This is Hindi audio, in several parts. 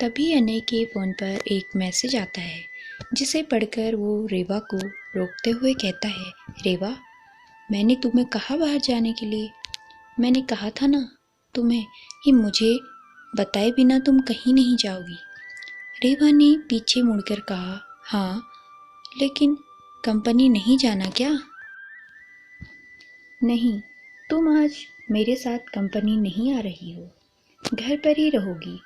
तभी अनय के फ़ोन पर एक मैसेज आता है, जिसे पढ़कर वो रेवा को रोकते हुए कहता है, रेवा, मैंने तुम्हें कहा बाहर जाने के लिए। मैंने कहा था ना तुम्हें कि मुझे बताए बिना तुम कहीं नहीं जाओगी। रेवा ने पीछे मुड़कर कहा, हाँ, लेकिन कंपनी नहीं जाना क्या? नहीं, तुम आज मेरे साथ कंपनी नहीं आ रही हो, घर पर ही रहोगी।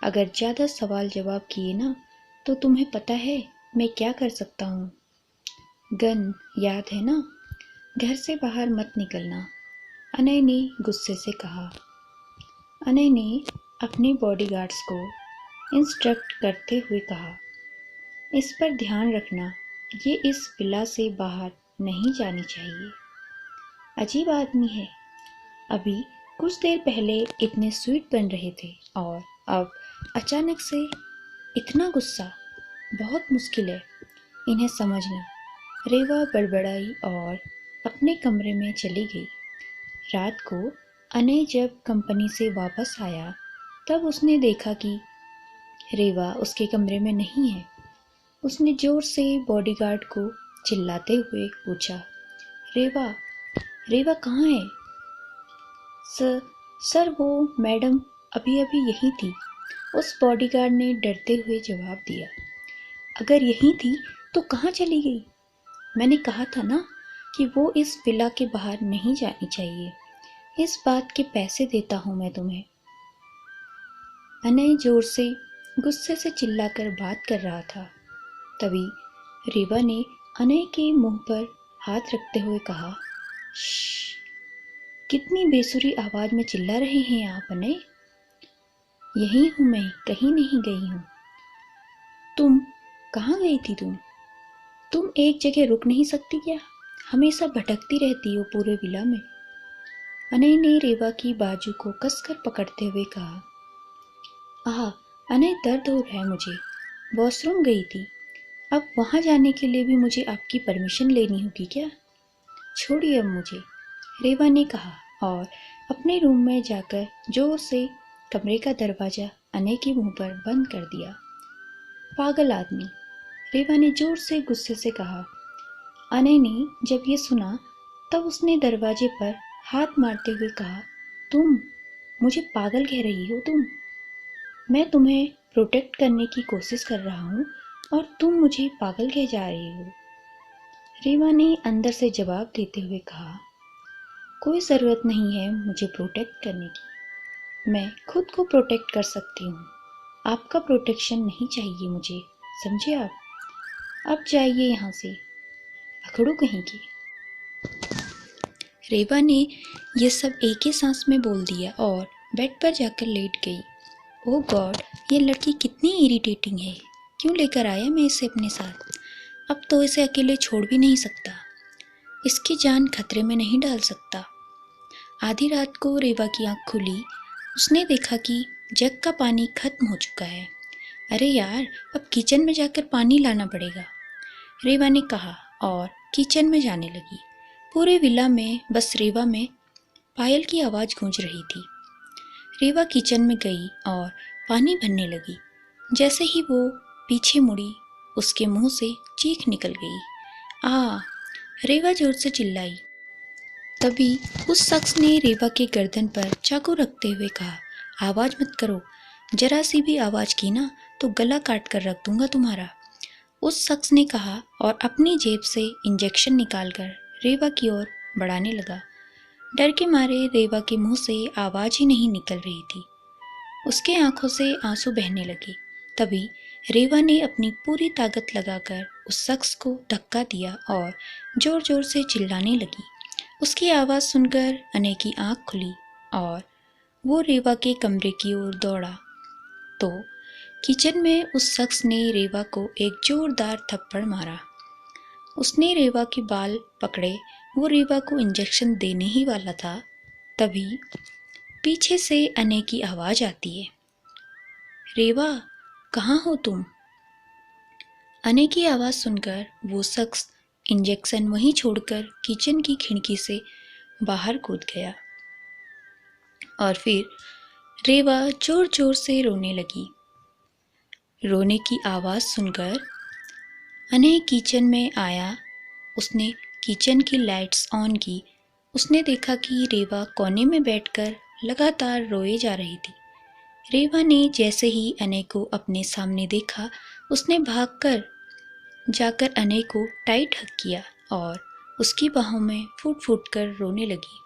अगर ज़्यादा सवाल जवाब किए ना तो तुम्हें पता है मैं क्या कर सकता हूँ। गन याद है ना? घर से बाहर मत निकलना, अनय ने गुस्से से कहा। अनय ने अपने बॉडीगार्ड्स को इंस्ट्रक्ट करते हुए कहा, इस पर ध्यान रखना, ये इस विला से बाहर नहीं जानी चाहिए। अजीब आदमी है, अभी कुछ देर पहले इतने स्वीट बन रहे थे और अब अचानक से इतना गुस्सा। बहुत मुश्किल है इन्हें समझना। रेवा बड़बड़ाई और अपने कमरे में चली गई। रात को अनय जब कंपनी से वापस आया तब उसने देखा कि रेवा उसके कमरे में नहीं है। उसने जोर से बॉडीगार्ड को चिल्लाते हुए पूछा, रेवा, रेवा कहाँ है? सर वो मैडम अभी अभी यहीं थी, उस बॉडीगार्ड ने डरते हुए जवाब दिया। अगर यहीं थी तो कहाँ चली गई? मैंने कहा था ना कि वो इस विला के बाहर नहीं जानी चाहिए। इस बात के पैसे देता हूँ मैं तुम्हें। अनय जोर से गुस्से से चिल्लाकर बात कर रहा था। तभी रेवा ने अनय के मुंह पर हाथ रखते हुए कहा, श्श, कितनी बेसुरी आवाज में चिल्ला रहे हैं आप अनय? यहीं हूँ मैं, कहीं नहीं गई हूँ। तुम कहाँ गई थी? तुम एक जगह रुक नहीं सकती क्या? हमेशा भटकती रहती हो पूरे विला में। अनय ने रेवा की बाजू को कसकर पकड़ते हुए कहा, आह, अनय, दर्द हो रहा है मुझे। वॉशरूम गई थी, अब वहां जाने के लिए भी मुझे आपकी परमिशन लेनी होगी क्या? छोड़िए अब मुझे, रेवा ने कहा और अपने रूम में जाकर जोर से कमरे का दरवाजा अनय के मुंह पर बंद कर दिया। पागल आदमी, रेवा ने जोर से गुस्से से कहा। अनय ने जब ये सुना तब उसने दरवाजे पर हाथ मारते हुए कहा, तुम मुझे पागल कह रही हो? मैं तुम्हें प्रोटेक्ट करने की कोशिश कर रहा हूँ और तुम मुझे पागल कह जा रही हो। रेवा ने अंदर से जवाब देते हुए कहा, कोई ज़रूरत नहीं है मुझे प्रोटेक्ट करने की, मैं खुद को प्रोटेक्ट कर सकती हूँ। आपका प्रोटेक्शन नहीं चाहिए मुझे, समझे आप? अब जाइए यहाँ से, अकड़ू कहीं की। रेवा ने यह सब एक ही सांस में बोल दिया और बेड पर जाकर लेट गई। ओह गॉड, ये लड़की कितनी इरिटेटिंग है। क्यों लेकर आया मैं इसे अपने साथ? अब तो इसे अकेले छोड़ भी नहीं सकता, इसकी जान खतरे में नहीं डाल सकता। आधी रात को रेवा की आंख खुली। उसने देखा कि जग का पानी खत्म हो चुका है। अरे यार, अब किचन में जाकर पानी लाना पड़ेगा, रेवा ने कहा और किचन में जाने लगी। पूरे विला में बस रेवा में पायल की आवाज़ गूंज रही थी। रेवा किचन में गई और पानी भरने लगी। जैसे ही वो पीछे मुड़ी, उसके मुंह से चीख निकल गई। आ! रेवा जोर से चिल्लाई। तभी उस शख्स ने रेवा के गर्दन पर चाकू रखते हुए कहा, आवाज़ मत करो, जरा सी भी आवाज़ की ना तो गला काट कर रख दूंगा तुम्हारा। उस शख्स ने कहा और अपनी जेब से इंजेक्शन निकालकर रेवा की ओर बढ़ाने लगा। डर के मारे रेवा के मुंह से आवाज़ ही नहीं निकल रही थी। उसके आंखों से आंसू बहने लगे। तभी रेवा ने अपनी पूरी ताकत लगाकर उस शख्स को धक्का दिया और जोर जोर से चिल्लाने लगी। उसकी आवाज़ सुनकर अनय की आंख खुली और वो रेवा के कमरे की ओर दौड़ा तो किचन में उस शख्स ने रेवा को एक जोरदार थप्पड़ मारा। उसने रेवा के बाल पकड़े। वो रेवा को इंजेक्शन देने ही वाला था, तभी पीछे से अनय की आवाज़ आती है, रेवा, कहाँ हो तुम? अनय की आवाज़ सुनकर वो शख्स इंजेक्शन वहीं छोड़कर किचन की खिड़की से बाहर कूद गया और फिर रेवा जोर जोर से रोने लगी। रोने की आवाज़ सुनकर अनय किचन में आया। उसने किचन की लाइट्स ऑन की। उसने देखा कि रेवा कोने में बैठकर लगातार रोए जा रही थी। रेवा ने जैसे ही अनय को अपने सामने देखा, उसने भागकर जाकर अनय को टाइट हग किया और उसकी बाहों में फूट फूट कर रोने लगी।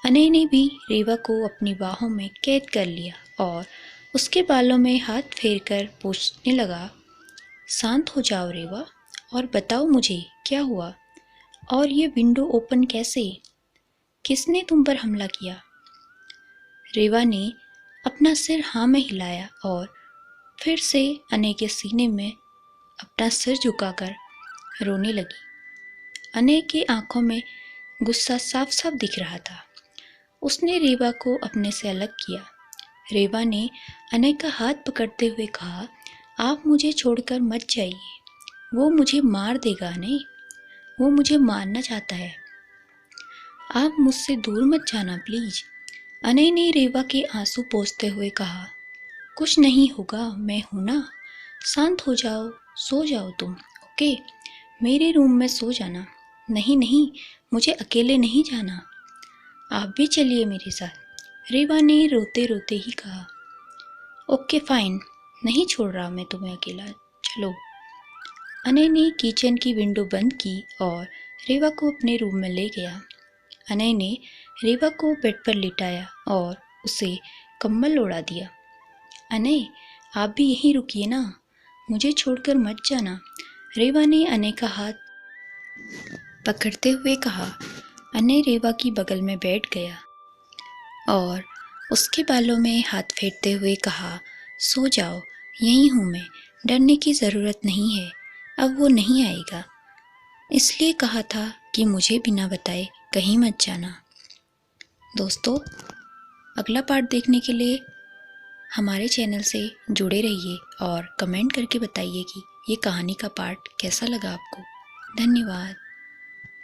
अनय ने भी रेवा को अपनी बाहों में कैद कर लिया और उसके बालों में हाथ फेरकर पूछने लगा, शांत हो जाओ रेवा और बताओ मुझे क्या हुआ, और ये विंडो ओपन कैसे? किसने तुम पर हमला किया? रेवा ने अपना सिर हाँ में हिलाया और फिर से अनय के सीने में अपना सिर झुकाकर रोने लगी। अनय की आंखों में गुस्सा साफ साफ दिख रहा था। उसने रेवा को अपने से अलग किया। रेवा ने अनय का हाथ पकड़ते हुए कहा, आप मुझे छोड़कर मत जाइए, वो मुझे मार देगा अनय, वो मुझे मारना चाहता है, आप मुझसे दूर मत जाना प्लीज। अनय ने रेवा के आंसू पोंछते हुए कहा, कुछ नहीं होगा, मैं हूं ना, शांत हो जाओ, सो जाओ तुम, ओके, मेरे रूम में सो जाना। नहीं नहीं, मुझे अकेले नहीं जाना, आप भी चलिए मेरे साथ। रेवा ने रोते रोते ही कहा, ओके फाइन, नहीं छोड़ रहा मैं तुम्हें अकेला, चलो। अनय ने किचन की विंडो बंद की और रेवा को अपने रूम में ले गया। अनय ने रेवा को बेड पर लिटाया और उसे कंबल ओढ़ा दिया। अनय, आप भी यहीं रुकिए ना, मुझे छोड़कर मत जाना, रेवा ने अनय का हाथ पकड़ते हुए कहा। अनय रेवा की बगल में बैठ गया और उसके बालों में हाथ फेरते हुए कहा, सो जाओ, यहीं हूँ मैं, डरने की ज़रूरत नहीं है, अब वो नहीं आएगा, इसलिए कहा था कि मुझे बिना बताए कहीं मत जाना। दोस्तों, अगला पार्ट देखने के लिए हमारे चैनल से जुड़े रहिए और कमेंट करके बताइए कि ये कहानी का पार्ट कैसा लगा आपको। धन्यवाद।